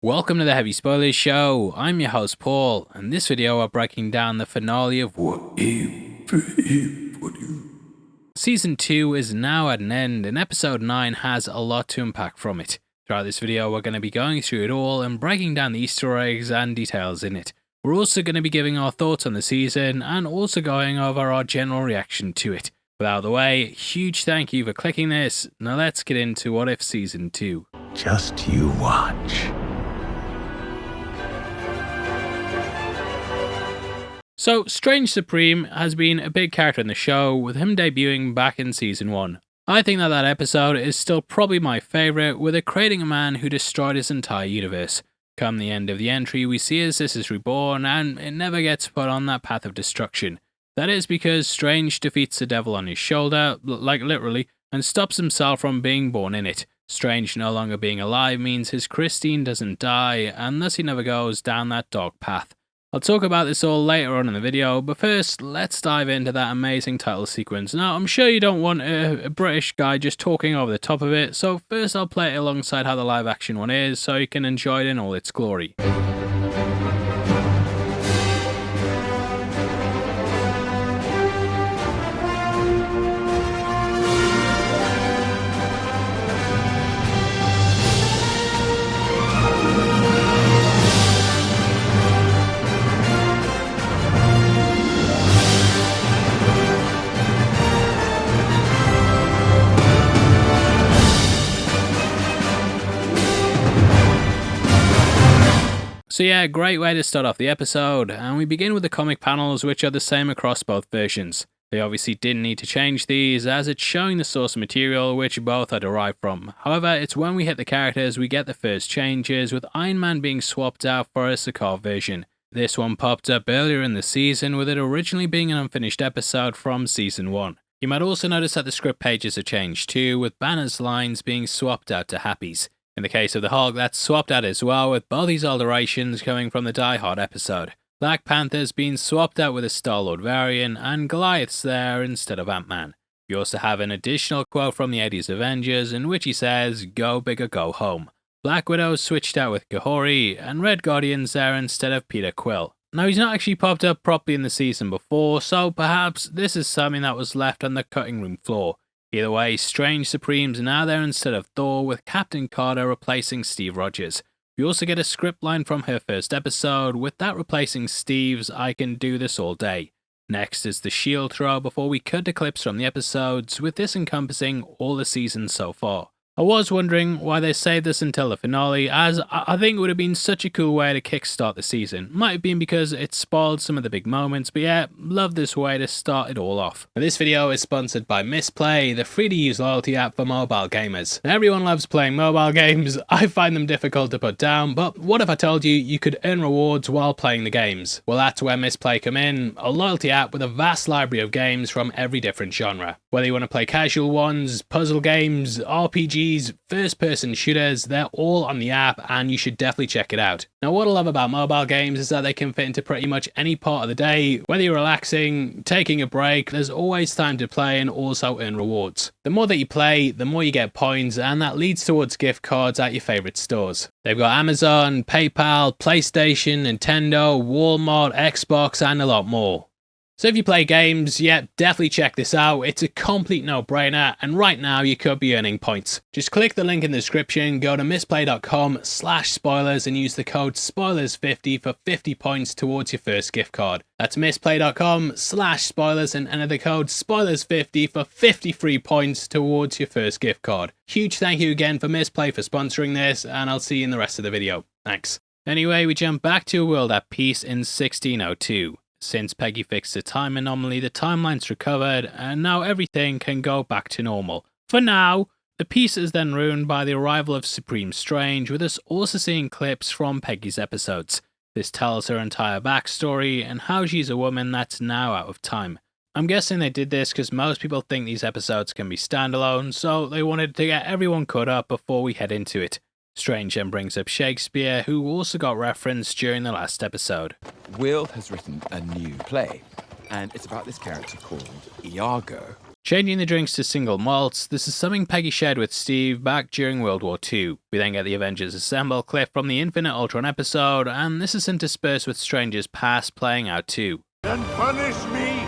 Welcome to the Heavy Spoilers Show. I'm your host Paul, and this video we're breaking down the finale of Season 2 is now at an end, and Episode 9 has a lot to unpack from it. Throughout this video we're going to be going through it all and breaking down the Easter eggs and details in it. We're also going to be giving our thoughts on the season and also going over our general reaction to it. But out of the way, huge thank you for clicking this. Now let's get into What If Season 2. Just you watch. So, Strange Supreme has been a big character in the show, with him debuting back in Season 1. I think that episode is still probably my favourite, with it creating a man who destroyed his entire universe. Come the end of the entry, we see as this is reborn, and it never gets put on that path of destruction. That is because Strange defeats the devil on his shoulder, like literally, and stops himself from being born in it. Strange no longer being alive means his Christine doesn't die, and thus he never goes down that dark path. I'll talk about this all later on in the video, but first, let's dive into that amazing title sequence. Now, I'm sure you don't want a British guy just talking over the top of it, so first I'll play it alongside how the live action one is, so you can enjoy it in all its glory. So yeah, great way to start off the episode, and we begin with the comic panels, which are the same across both versions. They obviously didn't need to change these, as it's showing the source material which both are derived from. However, it's when we hit the characters we get the first changes, with Iron Man being swapped out for a Sakaar version. This one popped up earlier in the season, with it originally being an unfinished episode from Season 1. You might also notice that the script pages have changed too, with Banner's lines being swapped out to Happy's. In the case of the Hulk, that's swapped out as well, with both these alterations coming from the Die Hard episode. Black Panther's been swapped out with a Star-Lord variant, and Goliath's there instead of Ant-Man. You also have an additional quote from the 80s Avengers, in which he says, "Go big or go home." Black Widow's switched out with Kahori, and Red Guardian's there instead of Peter Quill. Now, he's not actually popped up properly in the season before, so perhaps this is something that was left on the cutting room floor. Either way, Strange Supreme's now there instead of Thor, with Captain Carter replacing Steve Rogers. We also get a script line from her first episode, with that replacing Steve's "I can do this all day." Next is the shield throw before we cut to clips from the episodes, with this encompassing all the seasons so far. I was wondering why they saved this until the finale, as I think it would have been such a cool way to kickstart the season. Might have been because it spoiled some of the big moments, but yeah, love this way to start it all off. Now, this video is sponsored by Misplay, the free-to-use loyalty app for mobile gamers. Now, everyone loves playing mobile games. I find them difficult to put down, but what if I told you you could earn rewards while playing the games? Well, that's where Misplay come in, a loyalty app with a vast library of games from every different genre. Whether you want to play casual ones, puzzle games, RPGs, first-person shooters, they're all on the app, and you should definitely check it out. Now, what I love about mobile games is that they can fit into pretty much any part of the day. Whether you're relaxing, taking a break, there's always time to play and also earn rewards. The more that you play, the more you get points, and that leads towards gift cards at your favorite stores. They've got Amazon, PayPal, PlayStation, Nintendo, Walmart, Xbox, and a lot more. So if you play games, yeah, definitely check this out. It's a complete no-brainer, and right now you could be earning points. Just click the link in the description, go to misplay.com/spoilers and use the code SPOILERS50 for 50 points towards your first gift card. That's misplay.com/spoilers and enter the code SPOILERS50 for 50 free points towards your first gift card. Huge thank you again for Misplay for sponsoring this, and I'll see you in the rest of the video. Thanks. Anyway, we jump back to a world at peace in 1602. Since Peggy fixed the time anomaly, the timeline's recovered, and now everything can go back to normal. For now, the peace is then ruined by the arrival of Supreme Strange, with us also seeing clips from Peggy's episodes. This tells her entire backstory and how she's a woman that's now out of time. I'm guessing they did this because most people think these episodes can be standalone, so they wanted to get everyone caught up before we head into it. Strange then brings up Shakespeare, who also got referenced during the last episode. Will has written a new play, and it's about this character called Iago. Changing the drinks to single malts, this is something Peggy shared with Steve back during World War II. We then get the Avengers Assemble clip from the Infinite Ultron episode, and this is interspersed with Strange's past playing out too. Then punish me,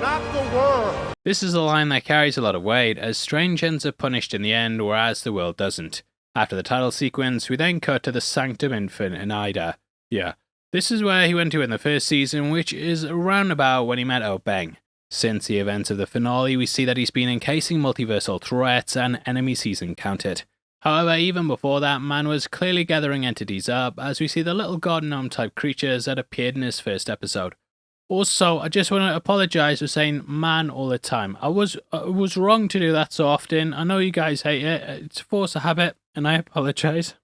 not the world. This is a line that carries a lot of weight, as Strange ends up punished in the end, whereas the world doesn't. After the title sequence, we then cut to the Sanctum Infant in Ida. Yeah, this is where he went to in the first season, which is around about when he met Obeng. Since the events of the finale, we see that he's been encasing multiversal threats and enemies he's encountered. However, even before that, man was clearly gathering entities up, as we see the little god gnome type creatures that appeared in his first episode. Also, I just want to apologise for saying man all the time. I was wrong to do that so often. I know you guys hate it. It's a force of habit, and I apologise.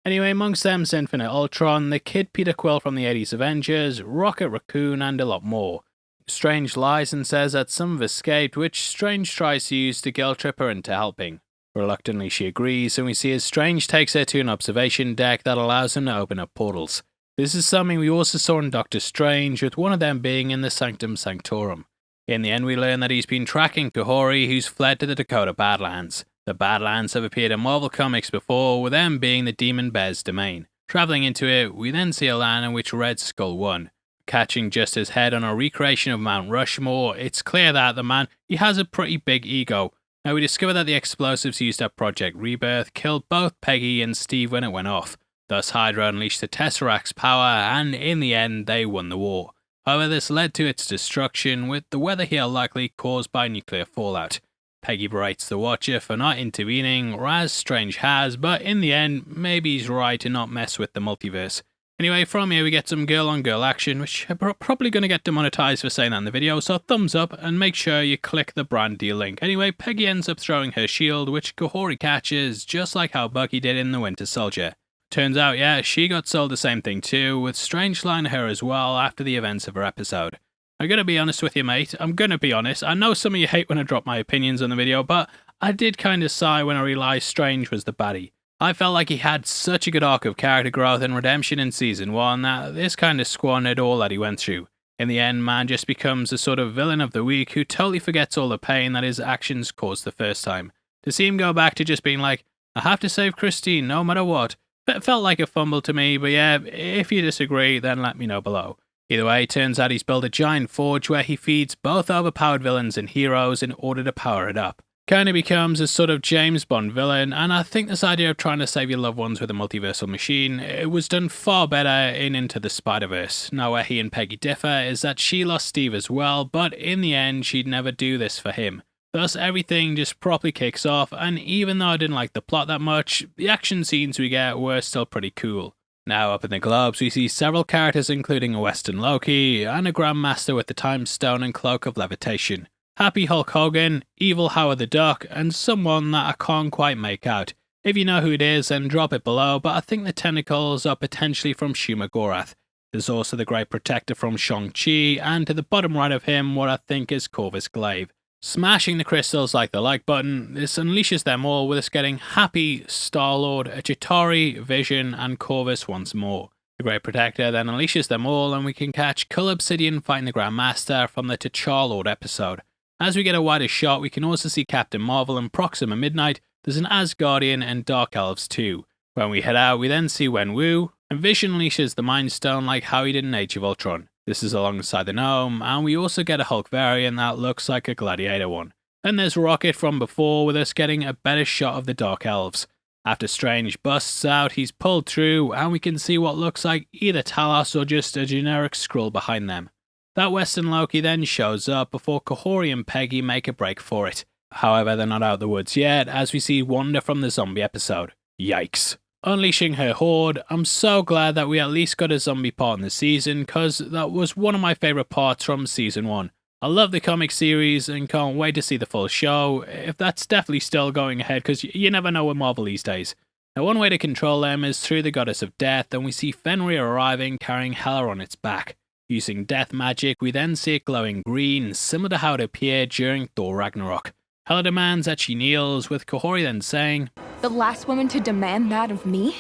Anyway, amongst them is Infinite Ultron, the Kid Peter Quill from the 80s Avengers, Rocket Raccoon, and a lot more. Strange lies and says that some have escaped, which Strange tries to use to guilt trip her into helping. Reluctantly she agrees, and we see as Strange takes her to an observation deck that allows him to open up portals. This is something we also saw in Doctor Strange, with one of them being in the Sanctum Sanctorum. In the end, we learn that he's been tracking Kahori, who's fled to the Dakota Badlands. The Badlands have appeared in Marvel Comics before, with them being the Demon Bear's domain. Travelling into it, we then see a land in which Red Skull won. Catching just his head on a recreation of Mount Rushmore, it's clear that the man, he has a pretty big ego. Now we discover that the explosives used at Project Rebirth killed both Peggy and Steve when it went off. Thus Hydra unleashed the Tesseract's power, and in the end they won the war. However, this led to its destruction, with the weather here likely caused by nuclear fallout. Peggy berates the Watcher for not intervening, as Strange has, but in the end, maybe he's right to not mess with the multiverse. Anyway, from here we get some girl-on-girl action, which I'm probably going to get demonetized for saying that in the video, so thumbs up and make sure you click the brand deal link. Anyway, Peggy ends up throwing her shield, which Kahori catches, just like how Bucky did in The Winter Soldier. Turns out, yeah, she got sold the same thing too, with Strange lying to her as well after the events of her episode. I'm going to be honest with you, mate. I'm going to be honest. I know some of you hate when I drop my opinions on the video, but I did kind of sigh when I realised Strange was the baddie. I felt like he had such a good arc of character growth and redemption in Season 1 that this kind of squandered all that he went through. In the end, man just becomes a sort of villain of the week who totally forgets all the pain that his actions caused the first time. To see him go back to just being like, I have to save Christine no matter what, it felt like a fumble to me, but yeah, if you disagree, then let me know below. Either way, turns out he's built a giant forge where he feeds both overpowered villains and heroes in order to power it up. Kinda becomes a sort of James Bond villain, and I think this idea of trying to save your loved ones with a multiversal machine, it was done far better in Into the Spider-Verse. Now where he and Peggy differ is that she lost Steve as well, but in the end she'd never do this for him. Thus everything just properly kicks off, and even though I didn't like the plot that much, the action scenes we get were still pretty cool. Now up in the globes we see several characters including a Western Loki, and a Grandmaster with the Time Stone and Cloak of Levitation. Happy Hulk Hogan, Evil Howard the Duck, and someone that I can't quite make out. If you know who it is, then drop it below, but I think the tentacles are potentially from Shuma Gorath. There's also the Great Protector from Shang-Chi, and to the bottom right of him, what I think is Corvus Glaive. Smashing the crystals like the like button, this unleashes them all with us getting Happy, Star-Lord, Chitauri, Vision, and Corvus once more. The Great Protector then unleashes them all, and we can catch Cull Obsidian fighting the Grandmaster from the T'Challa episode. As we get a wider shot, we can also see Captain Marvel and Proxima Midnight. There's an Asgardian and Dark Elves too. When we head out, we then see Wenwu, and Vision unleashes the Mind Stone like how he did in Age of Ultron. This is alongside the Gnome, and we also get a Hulk variant that looks like a Gladiator one. Then there's Rocket from before, with us getting a better shot of the Dark Elves. After Strange busts out, he's pulled through, and we can see what looks like either Talos or just a generic Skrull behind them. That Western Loki then shows up before Kahori and Peggy make a break for it. However, they're not out of the woods yet, as we see Wanda from the zombie episode. Yikes. Unleashing her horde, I'm so glad that we at least got a zombie part in the season, cause that was one of my favourite parts from Season 1. I love the comic series and can't wait to see the full show, if that's definitely still going ahead, cause you never know with Marvel these days. Now one way to control them is through the Goddess of Death, and we see Fenrir arriving carrying Hela on its back. Using death magic, we then see it glowing green, similar to how it appeared during Thor Ragnarok. Hela demands that she kneels, with Kahori then saying, The last woman to demand that of me?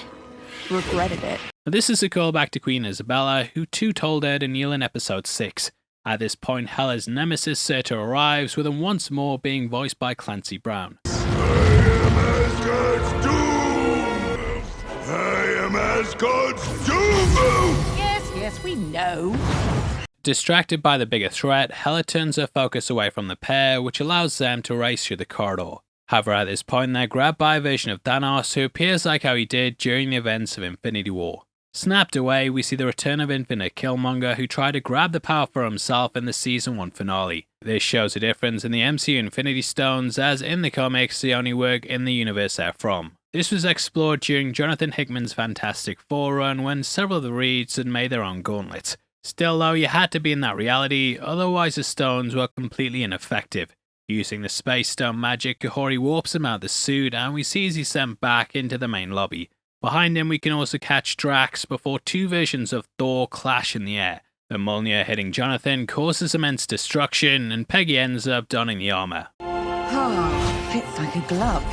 Regretted it. This is a callback to Queen Isabella, who too told her to kneel in episode 6. At this point, Hella's nemesis Surtur arrives, with him once more being voiced by Clancy Brown. Yes, we know. Distracted by the bigger threat, Hella turns her focus away from the pair, which allows them to race through the corridor. However, at this point, they're grabbed by a version of Thanos, who appears like how he did during the events of Infinity War. Snapped away, we see the return of Infinite Killmonger, who tried to grab the power for himself in the Season 1 finale. This shows a difference in the MCU Infinity Stones, as in the comics, they only work in the universe they're from. This was explored during Jonathan Hickman's Fantastic Four run, when several of the Reeds had made their own gauntlets. Still though, you had to be in that reality, otherwise the stones were completely ineffective. Using the Space Stone magic, Kahori warps him out of the suit, and we see as he's sent back into the main lobby. Behind him we can also catch Drax before two versions of Thor clash in the air. The Mjolnir hitting Jonathan causes immense destruction, and Peggy ends up donning the armor. Fits like a glove.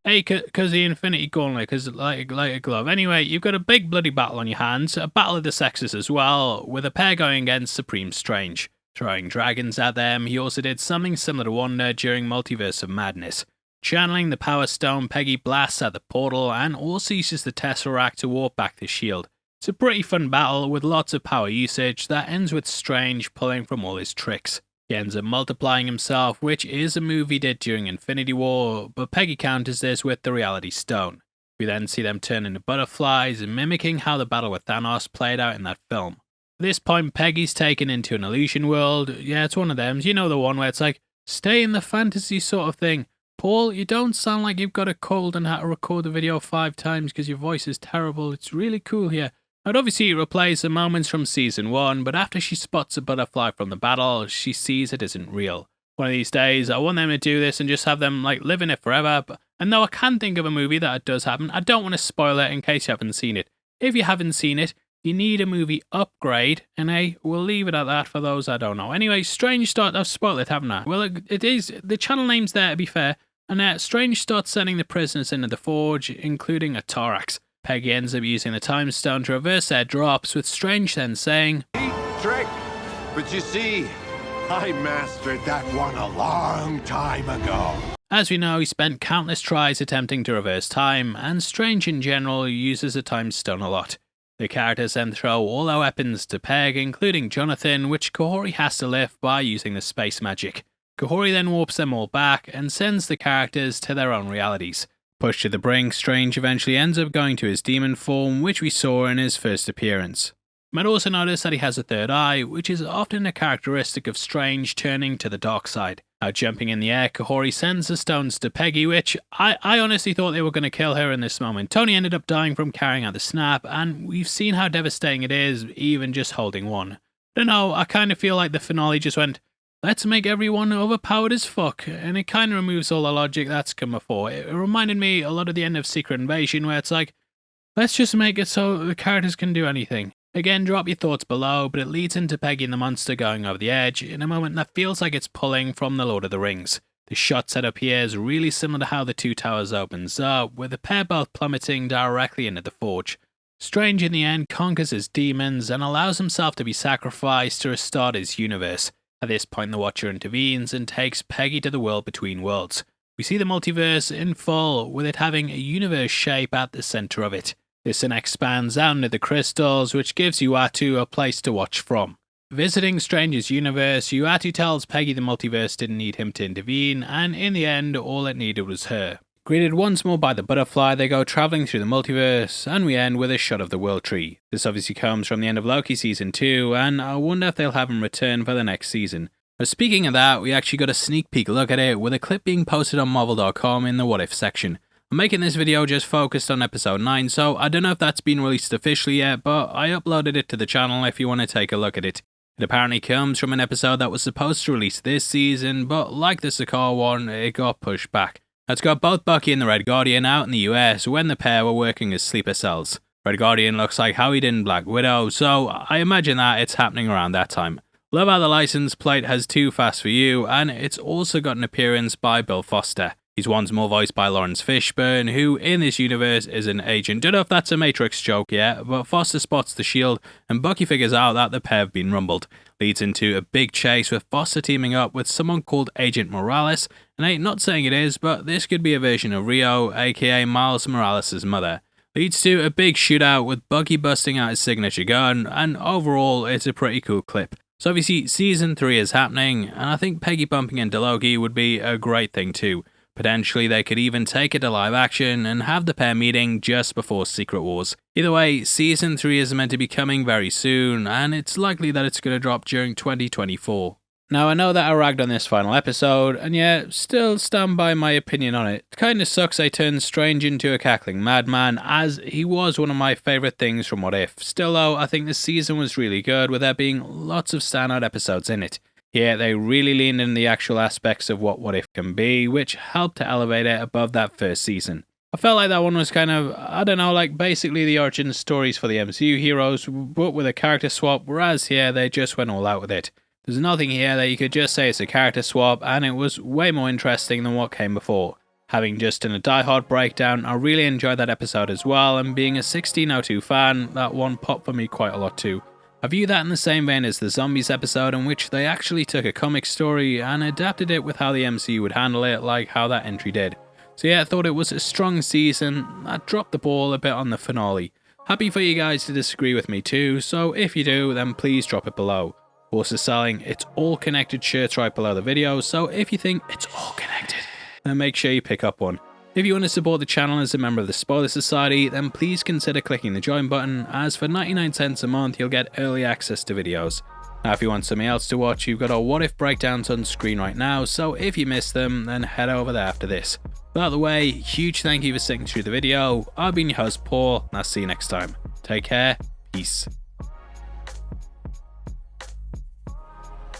Hey, cause the Infinity Gauntlet, cause like a glove. Anyway, you've got a big bloody battle on your hands, a battle of the sexes as well, with a pair going against Supreme Strange. Throwing dragons at them, he also did something similar to Wanda during Multiverse of Madness. Channeling the Power Stone, Peggy blasts at the portal and also uses the Tesseract to warp back the shield. It's a pretty fun battle with lots of power usage that ends with Strange pulling from all his tricks. He ends up multiplying himself, which is a move he did during Infinity War, but Peggy counters this with the Reality Stone. We then see them turn into butterflies, mimicking how the battle with Thanos played out in that film. At this point, Peggy's taken into an illusion world. Yeah, it's one of them. You know, the one where it's like, stay in the fantasy sort of thing. Paul, you don't sound like you've got a cold and had to record the video 5 times because your voice is terrible. It's really cool here. I'd obviously replace the moments from Season 1, but after she spots a butterfly from the battle, she sees it isn't real. One of these days, I want them to do this and just have them live in it forever. And though I can think of a movie that it does happen, I don't want to spoil it in case you haven't seen it. If you haven't seen it, you need a movie upgrade, and we'll leave it at that for those I don't know. Anyway, Strange starts... I've spoiled it, haven't I? Well, it is... The channel name's there, to be fair, and Strange starts sending the prisoners into the Forge, including a Thorax. Peggy ends up using the Time Stone to reverse their drops, with Strange then saying, Neat trick, but you see, I mastered that one a long time ago. As we know, he spent countless tries attempting to reverse time, and Strange in general uses the Time Stone a lot. The characters then throw all their weapons to Peg, including Jonathan, which Kahori has to lift by using the space magic. Kahori then warps them all back and sends the characters to their own realities. Pushed to the brink, Strange eventually ends up going to his demon form, which we saw in his first appearance. You might also notice that he has a third eye, which is often a characteristic of Strange turning to the dark side. Now jumping in the air, Kahori sends the stones to Peggy, which I honestly thought they were going to kill her in this moment. Tony ended up dying from carrying out the snap, and we've seen how devastating it is, even just holding one. I don't know, I kind of feel like the finale just went, let's make everyone overpowered as fuck, and it kind of removes all the logic that's come before. It reminded me a lot of the end of Secret Invasion, where it's like, let's just make it so the characters can do anything. Again, drop your thoughts below, but it leads into Peggy and the monster going over the edge in a moment that feels like it's pulling from The Lord of the Rings. The shot setup here is really similar to how the Two Towers opens up, with the pair both plummeting directly into the Forge. Strange in the end conquers his demons and allows himself to be sacrificed to restart his universe. At this point, the Watcher intervenes and takes Peggy to the world between worlds. We see the multiverse in full, with it having a universe shape at the center of it. This then expands out into the crystals, which gives Uatu a place to watch from. Visiting Strange's universe, Uatu tells Peggy the multiverse didn't need him to intervene, and in the end, all it needed was her. Greeted once more by the butterfly, they go travelling through the multiverse, and we end with a shot of the World Tree. This obviously comes from the end of Loki Season 2, and I wonder if they'll have him return for the next season. But speaking of that, we actually got a sneak peek look at it, with a clip being posted on Marvel.com in the What If section. I'm making this video just focused on episode 9, so I don't know if that's been released officially yet, but I uploaded it to the channel if you want to take a look at it. It apparently comes from an episode that was supposed to release this season, but like the Sakaar one, it got pushed back. It's got both Bucky and the Red Guardian out in the US when the pair were working as sleeper cells. Red Guardian looks like how he did in Black Widow, so I imagine that it's happening around that time. Love how the license plate has Too Fast For You, and it's also got an appearance by Bill Foster. He's once more voiced by Lawrence Fishburne, who in this universe is an agent. Don't know if that's a Matrix joke yet, but Foster spots the shield and Bucky figures out that the pair have been rumbled. Leads into a big chase with Foster teaming up with someone called Agent Morales, and I'm not saying it is, but this could be a version of Rio, aka Miles Morales' mother. Leads to a big shootout with Bucky busting out his signature gun, and overall it's a pretty cool clip. So obviously season 3 is happening, and I think Peggy bumping into Loki would be a great thing too. Potentially they could even take it to live action and have the pair meeting just before Secret Wars. Either way, season 3 is meant to be coming very soon, and it's likely that it's going to drop during 2024. Now I know that I ragged on this final episode, and yet still stand by my opinion on it. Kinda sucks I turned Strange into a cackling madman, as he was one of my favourite things from What If. Still though, I think this season was really good, with there being lots of standout episodes in it. Yeah, they really leaned in the actual aspects of what If can be, which helped to elevate it above that first season. I felt like that one was kind of, I don't know, like basically the origin stories for the MCU heroes, but with a character swap, whereas here they just went all out with it. There's nothing here that you could just say it's a character swap, and it was way more interesting than what came before. Having just done a die-hard breakdown, I really enjoyed that episode as well, and being a 1602 fan, that one popped for me quite a lot too. I view that in the same vein as the Zombies episode, in which they actually took a comic story and adapted it with how the MCU would handle it, like how that entry did. So yeah, I thought it was a strong season. I dropped the ball a bit on the finale. Happy for you guys to disagree with me too, so if you do, then please drop it below. Also selling It's All Connected shirts right below the video, so if you think it's all connected, then make sure you pick up one. If you want to support the channel as a member of the Spoiler Society, then please consider clicking the join button, as for 99 cents a month you'll get early access to videos. Now if you want something else to watch, you've got our What If breakdowns on screen right now, so if you missed them, then head over there after this. By the way, huge thank you for sticking through the video. I've been your host Paul, and I'll see you next time. Take care, peace.